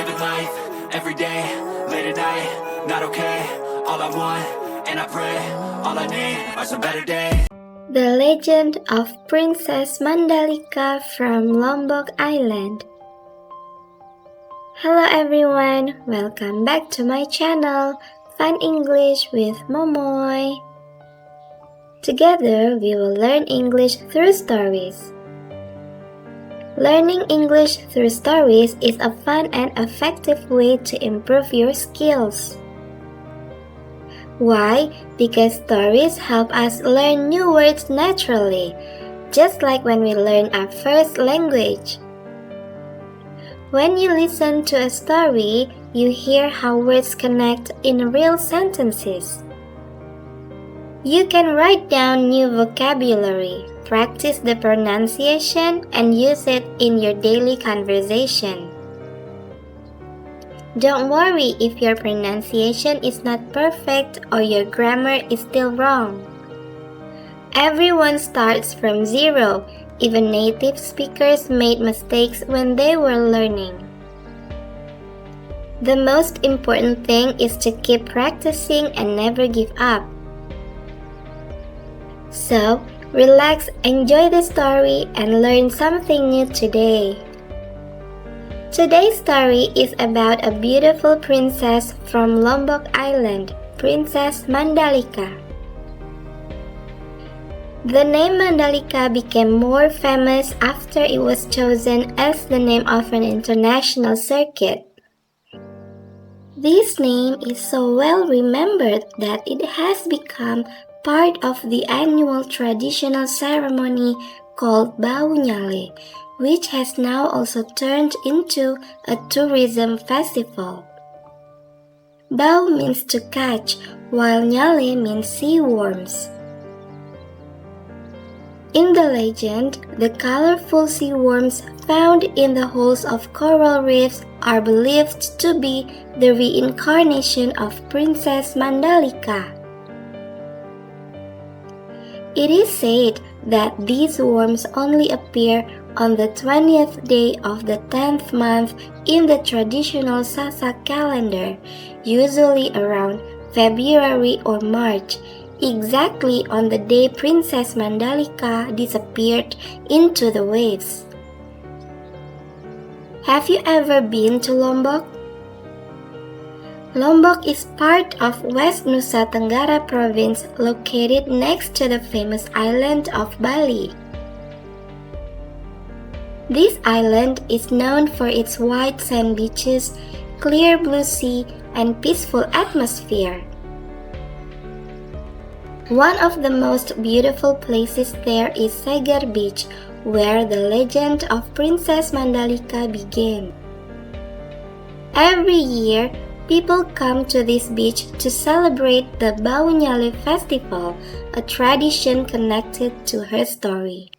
living life, every day, late at night, not okay. All I want, and I pray, all I need are some better days. The Legend of Princess Mandalika from Lombok Island. Hello everyone, welcome back to my channel, Fun English with Momoy. Together, we will learn English through stories. Learning English through stories is a fun and effective way to improve your skills. Why? Because stories help us learn new words naturally, just like when we learn our first language. When you listen to a story, you hear how words connect in real sentences. You can write down new vocabulary, practice the pronunciation, and use it in your daily conversation. Don't worry if your pronunciation is not perfect or your grammar is still wrong. Everyone starts from zero. Even native speakers made mistakes when they were learning. The most important thing is to keep practicing and never give up. So, relax, enjoy the story, and learn something new today. Today's story is about a beautiful princess from Lombok Island, Princess Mandalika. The name Mandalika became more famous after it was chosen as the name of an international circuit. This name is so well remembered that it has become part of the annual traditional ceremony called Bau Nyale, which has now also turned into a tourism festival. Bau means to catch, while Nyale means sea worms. In the legend, the colorful sea worms found in the holes of coral reefs are believed to be the reincarnation of Princess Mandalika. It is said that these worms only appear on the 20th day of the 10th month in the traditional Sasak calendar, usually around February or March, exactly on the day Princess Mandalika disappeared into the waves. Have you ever been to Lombok? Lombok is part of West Nusa Tenggara province located next to the famous island of Bali. This island is known for its white sand beaches, clear blue sea, and peaceful atmosphere. One of the most beautiful places there is Segar Beach, where the legend of Princess Mandalika began. Every year, people come to this beach to celebrate the Bau Nyale Festival, a tradition connected to her story.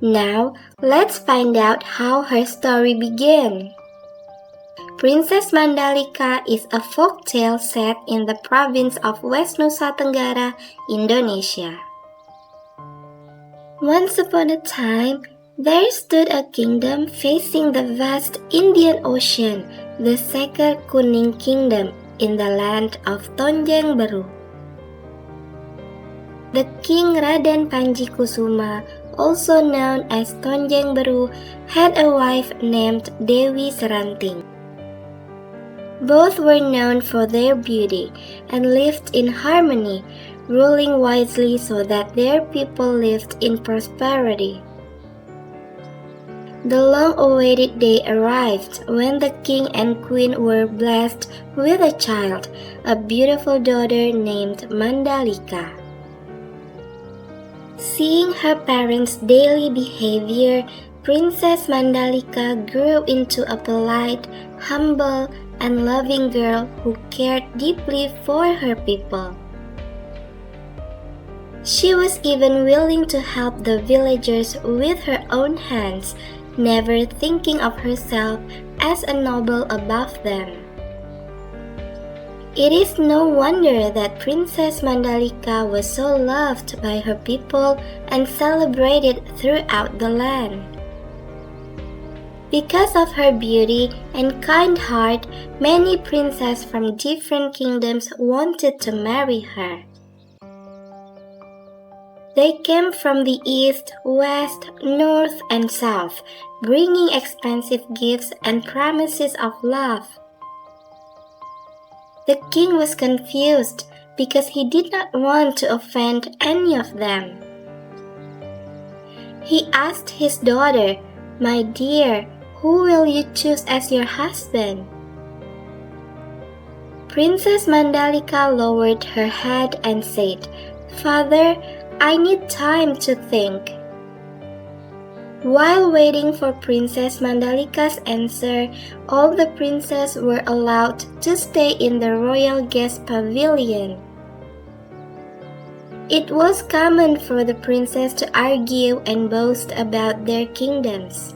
Now, let's find out how her story began. Princess Mandalika is a folk tale set in the province of West Nusa Tenggara, Indonesia. Once upon a time, there stood a kingdom facing the vast Indian Ocean, the Sekar Kuning Kingdom, in the land of Tonjang Beru. The king Raden Panji Kusuma, also known as Tonjang Beru, had a wife named Dewi Seranting. Both were known for their beauty and lived in harmony, ruling wisely so that their people lived in prosperity. The long-awaited day arrived when the king and queen were blessed with a child, a beautiful daughter named Mandalika. Seeing her parents' daily behavior, Princess Mandalika grew into a polite, humble, and loving girl who cared deeply for her people. She was even willing to help the villagers with her own hands, never thinking of herself as a noble above them. It is no wonder that Princess Mandalika was so loved by her people and celebrated throughout the land. Because of her beauty and kind heart, many princes from different kingdoms wanted to marry her. They came from the east, west, north, and south, bringing expensive gifts and promises of love. The king was confused because he did not want to offend any of them. He asked his daughter, "My dear, who will you choose as your husband?" Princess Mandalika lowered her head and said, "Father, I need time to think." While waiting for Princess Mandalika's answer, all the princes were allowed to stay in the royal guest pavilion. It was common for the princes to argue and boast about their kingdoms.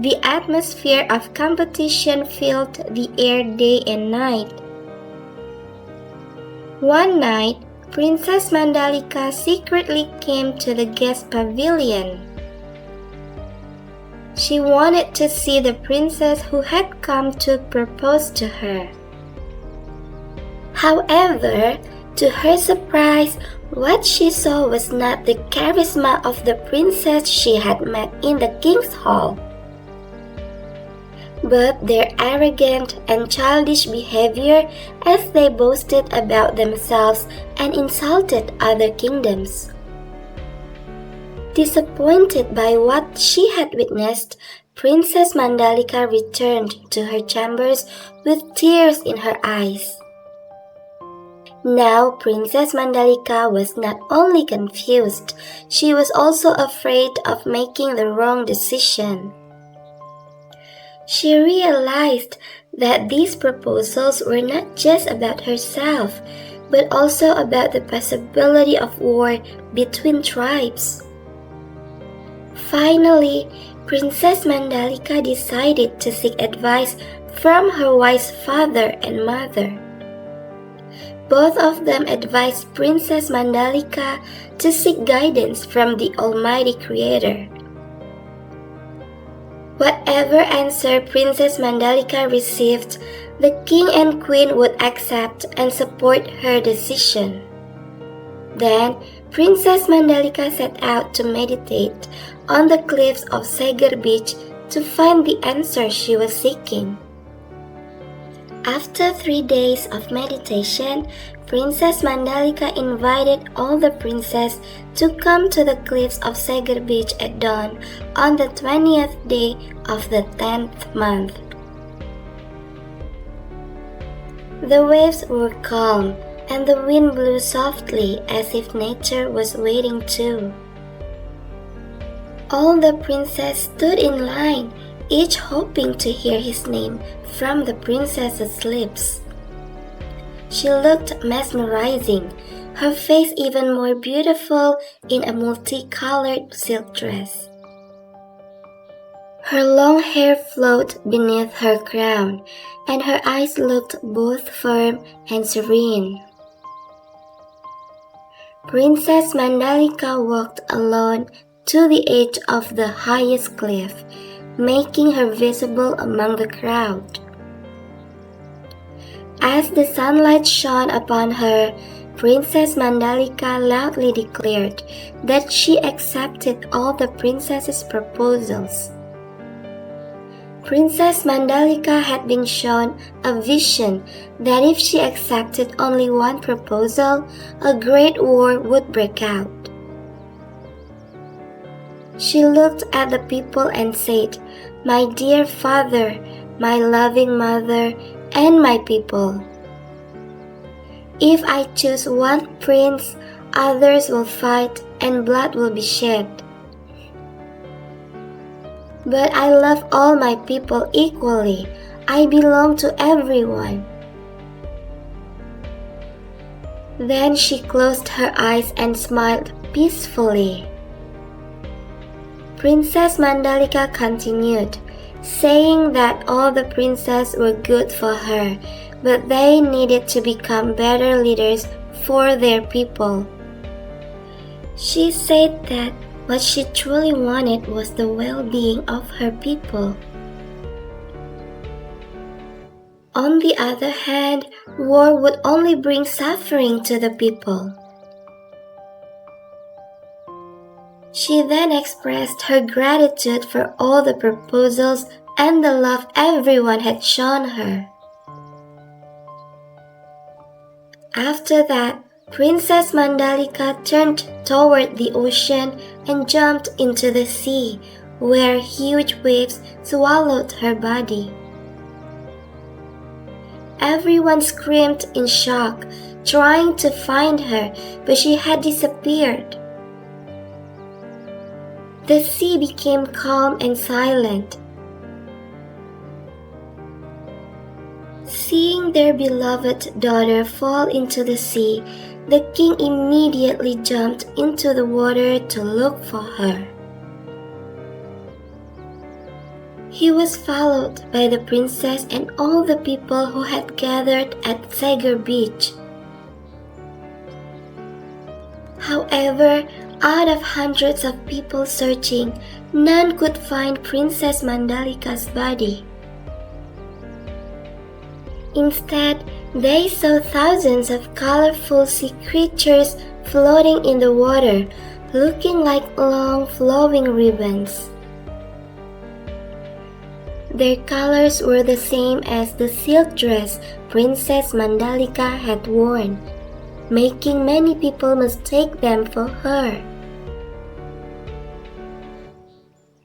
The atmosphere of competition filled the air day and night. One night, Princess Mandalika secretly came to the guest pavilion. She wanted to see the princess who had come to propose to her. However, to her surprise, what she saw was not the charisma of the princess she had met in the king's hall, but their arrogant and childish behavior as they boasted about themselves and insulted other kingdoms. Disappointed by what she had witnessed, Princess Mandalika returned to her chambers with tears in her eyes. Now Princess Mandalika was not only confused, she was also afraid of making the wrong decision. She realized that these proposals were not just about herself, but also about the possibility of war between tribes. Finally, Princess Mandalika decided to seek advice from her wise father and mother. Both of them advised Princess Mandalika to seek guidance from the Almighty Creator. Whatever answer Princess Mandalika received, the king and queen would accept and support her decision. Then, Princess Mandalika set out to meditate on the cliffs of Seger Beach to find the answer she was seeking. After 3 days of meditation, Princess Mandalika invited all the princes to come to the cliffs of Seger Beach at dawn on the 20th day of the 10th month. The waves were calm and the wind blew softly as if nature was waiting too. All the princes stood in line, each hoping to hear his name from the princess's lips. She looked mesmerizing, her face even more beautiful in a multicolored silk dress. Her long hair flowed beneath her crown, and her eyes looked both firm and serene. Princess Mandalika walked alone to the edge of the highest cliff, making her visible among the crowd. As the sunlight shone upon her, Princess Mandalika loudly declared that she accepted all the princess's proposals. Princess Mandalika had been shown a vision that if she accepted only one proposal, a great war would break out. She looked at the people and said, "My dear father, my loving mother, and my people. If I choose one prince, others will fight and blood will be shed. But I love all my people equally. I belong to everyone." Then she closed her eyes and smiled peacefully. Princess Mandalika continued, saying that all the princes were good for her, but they needed to become better leaders for their people. She said that What she truly wanted was the well-being of her people. On the other hand, war would only bring suffering to the people. She then expressed her gratitude for all the proposals and the love everyone had shown her. After that, Princess Mandalika turned toward the ocean and jumped into the sea, where huge waves swallowed her body. Everyone screamed in shock, trying to find her, but she had disappeared. The sea became calm and silent. Seeing their beloved daughter fall into the sea, the king immediately jumped into the water to look for her. He was followed by the princess and all the people who had gathered at Segar Beach. However, out of hundreds of people searching, none could find Princess Mandalika's body. Instead, they saw thousands of colorful sea creatures floating in the water, looking like long flowing ribbons. Their colors were the same as the silk dress Princess Mandalika had worn, making many people mistake them for her.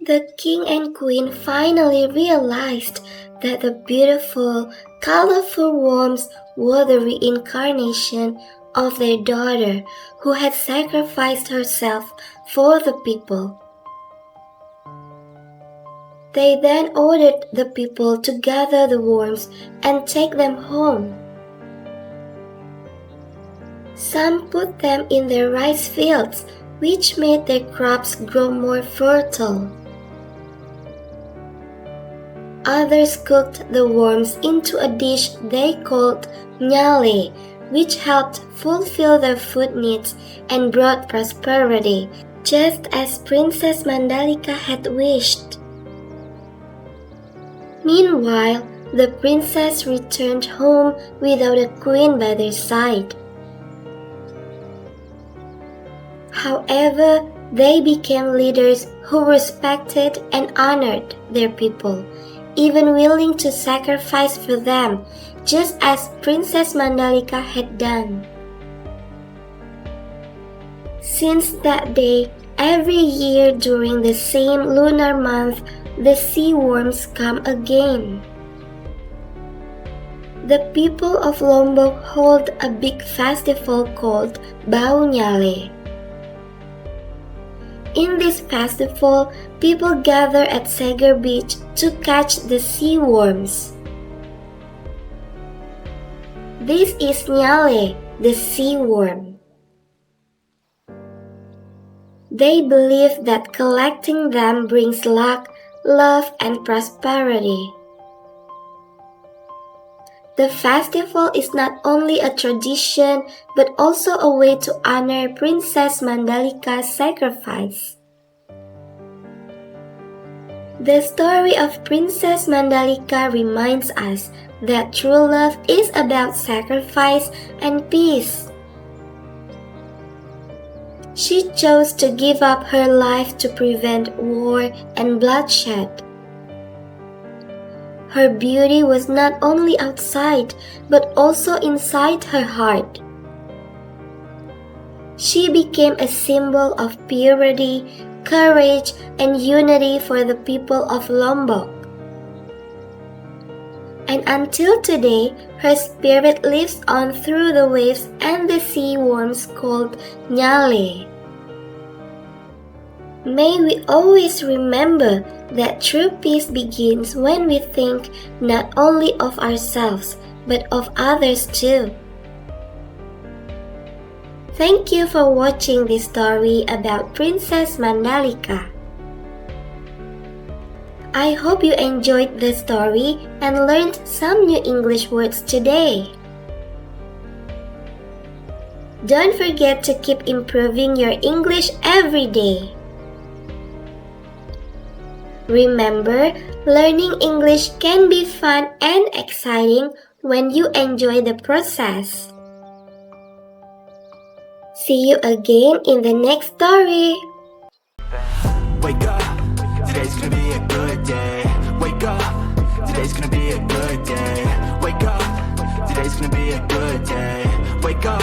The king and queen finally realized that the beautiful, colorful worms were the reincarnation of their daughter who had sacrificed herself for the people. They then ordered the people to gather the worms and take them home. Some put them in their rice fields, which made their crops grow more fertile. Others cooked the worms into a dish they called nyale, which helped fulfill their food needs and brought prosperity, just as Princess Mandalika had wished. Meanwhile, the princess returned home without a queen by their side. However, they became leaders who respected and honored their people, even willing to sacrifice for them, just as Princess Mandalika had done. Since that day, every year during the same lunar month, the sea worms come again. The people of Lombok hold a big festival called Bau Nyale. In this festival, people gather at Segar Beach to catch the sea worms. This is Nyale, the sea worm. They believe that collecting them brings luck, love, and prosperity. The festival is not only a tradition but also a way to honor Princess Mandalika's sacrifice. The story of Princess Mandalika reminds us that true love is about sacrifice and peace. She chose to give up her life to prevent war and bloodshed. Her beauty was not only outside but also inside her heart. She became a symbol of purity, courage, and unity for the people of Lombok. And until today, her spirit lives on through the waves and the sea worms called Nyale. May we always remember that true peace begins when we think not only of ourselves, but of others too. Thank you for watching this story about Princess Mandalika. I hope you enjoyed the story and learned some new English words today. Don't forget to keep improving your English every day. Remember, learning English can be fun and exciting when you enjoy the process. See you again in the next story. Wake up, today's gonna be a good day. Wake up, today's gonna be a good day. Wake up, today's gonna be a good day. Wake up.